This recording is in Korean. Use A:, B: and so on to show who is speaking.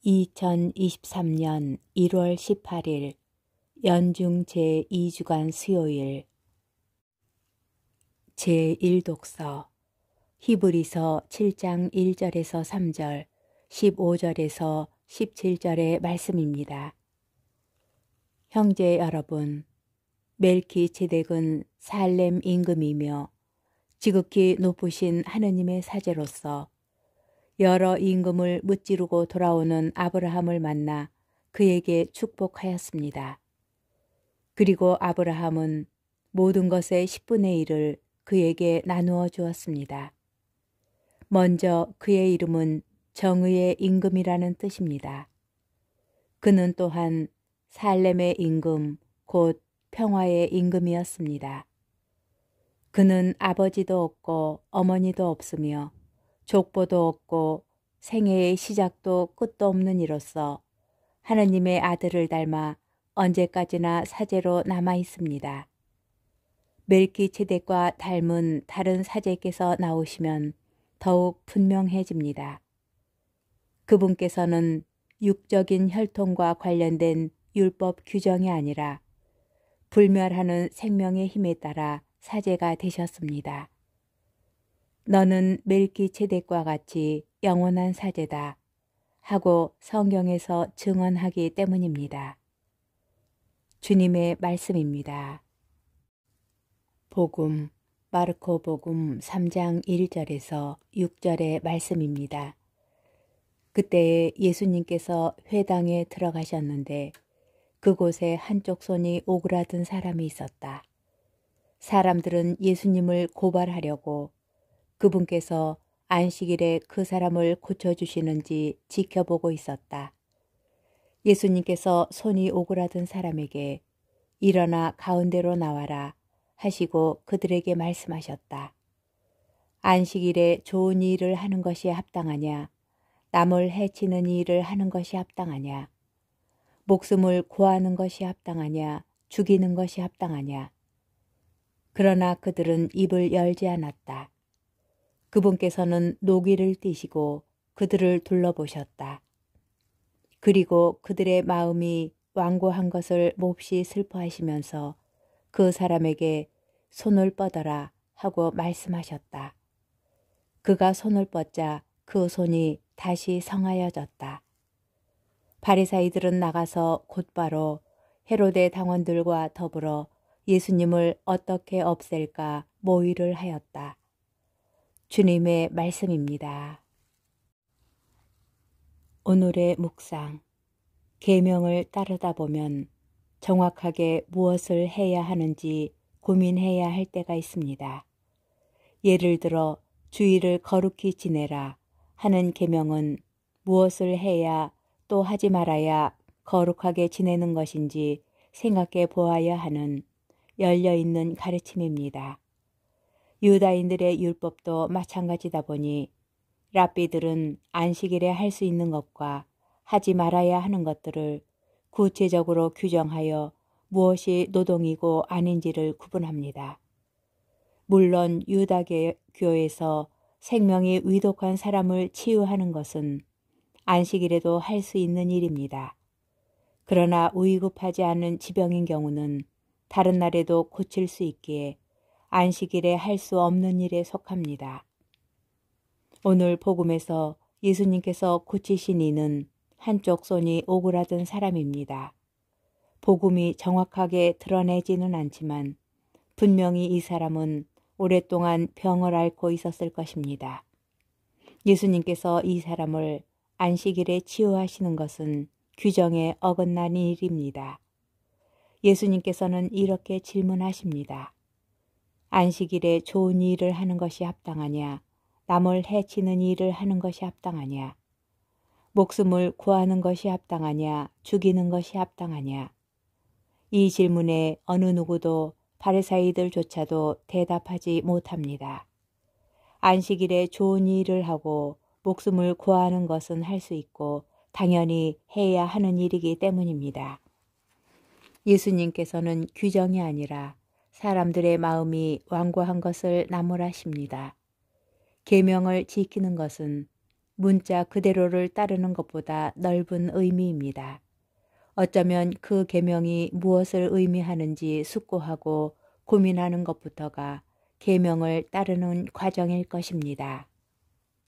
A: 2023년 1월 18일 연중 제2주간 수요일 제1독서 히브리서 7장 1절에서 3절, 15절에서 17절의 말씀입니다. 형제 여러분, 멜키ጼ덱은 살렘 임금이며 지극히 높으신 하느님의 사제로서 여러 임금을 무찌르고 돌아오는 아브라함을 만나 그에게 축복하였습니다. 그리고 아브라함은 모든 것의 10분의 1을 그에게 나누어 주었습니다. 먼저 그의 이름은 정의의 임금이라는 뜻입니다. 그는 또한 살렘의 임금, 곧 평화의 임금이었습니다. 그는 아버지도 없고 어머니도 없으며 족보도 없고 생애의 시작도 끝도 없는 이로써 하느님의 아들을 닮아 언제까지나 사제로 남아 있습니다. 멜키ጼ덱과 닮은 다른 사제께서 나오시면 더욱 분명해집니다. 그분께서는 육적인 혈통과 관련된 율법 규정이 아니라 불멸하는 생명의 힘에 따라 사제가 되셨습니다. 너는 멜키ጼ덱과 같이 영원한 사제다 하고 성경에서 증언하기 때문입니다. 주님의 말씀입니다. 복음, 마르코 복음 3장 1절에서 6절의 말씀입니다. 그때에 예수님께서 회당에 들어가셨는데 그곳에 한쪽 손이 오그라든 사람이 있었다. 사람들은 예수님을 고발하려고 그분께서 안식일에 그 사람을 고쳐주시는지 지켜보고 있었다. 예수님께서 손이 오그라든 사람에게 일어나 가운데로 나와라 하시고 그들에게 말씀하셨다. 안식일에 좋은 일을 하는 것이 합당하냐? 남을 해치는 일을 하는 것이 합당하냐? 목숨을 구하는 것이 합당하냐? 죽이는 것이 합당하냐? 그러나 그들은 입을 열지 않았다. 그분께서는 노기를 띠시고 그들을 둘러보셨다. 그리고 그들의 마음이 완고한 것을 몹시 슬퍼하시면서 그 사람에게 손을 뻗어라 하고 말씀하셨다. 그가 손을 뻗자 그 손이 다시 성하여졌다. 바리사이들은 나가서 곧바로 헤로데 당원들과 더불어 예수님을 어떻게 없앨까 모의를 하였다. 주님의 말씀입니다. 오늘의 묵상, 계명을 따르다 보면 정확하게 무엇을 해야 하는지 고민해야 할 때가 있습니다. 예를 들어 주일을 거룩히 지내라 하는 계명은 무엇을 해야 또 하지 말아야 거룩하게 지내는 것인지 생각해 보아야 하는 열려있는 가르침입니다. 유다인들의 율법도 마찬가지다 보니 랍비들은 안식일에 할 수 있는 것과 하지 말아야 하는 것들을 구체적으로 규정하여 무엇이 노동이고 아닌지를 구분합니다. 물론 유다교에서 생명이 위독한 사람을 치유하는 것은 안식일에도 할 수 있는 일입니다. 그러나 위급하지 않은 지병인 경우는 다른 날에도 고칠 수 있기에 안식일에 할 수 없는 일에 속합니다. 오늘 복음에서 예수님께서 고치신 이는 한쪽 손이 오그라든 사람입니다. 복음이 정확하게 드러내지는 않지만 분명히 이 사람은 오랫동안 병을 앓고 있었을 것입니다. 예수님께서 이 사람을 안식일에 치유하시는 것은 규정에 어긋난 일입니다. 예수님께서는 이렇게 질문하십니다. 안식일에 좋은 일을 하는 것이 합당하냐? 남을 해치는 일을 하는 것이 합당하냐? 목숨을 구하는 것이 합당하냐? 죽이는 것이 합당하냐? 이 질문에 어느 누구도 바리사이들조차도 대답하지 못합니다. 안식일에 좋은 일을 하고 목숨을 구하는 것은 할 수 있고 당연히 해야 하는 일이기 때문입니다. 예수님께서는 규정이 아니라 사람들의 마음이 완고한 것을 나무라십니다. 계명을 지키는 것은 문자 그대로를 따르는 것보다 넓은 의미입니다. 어쩌면 그 계명이 무엇을 의미하는지 숙고하고 고민하는 것부터가 계명을 따르는 과정일 것입니다.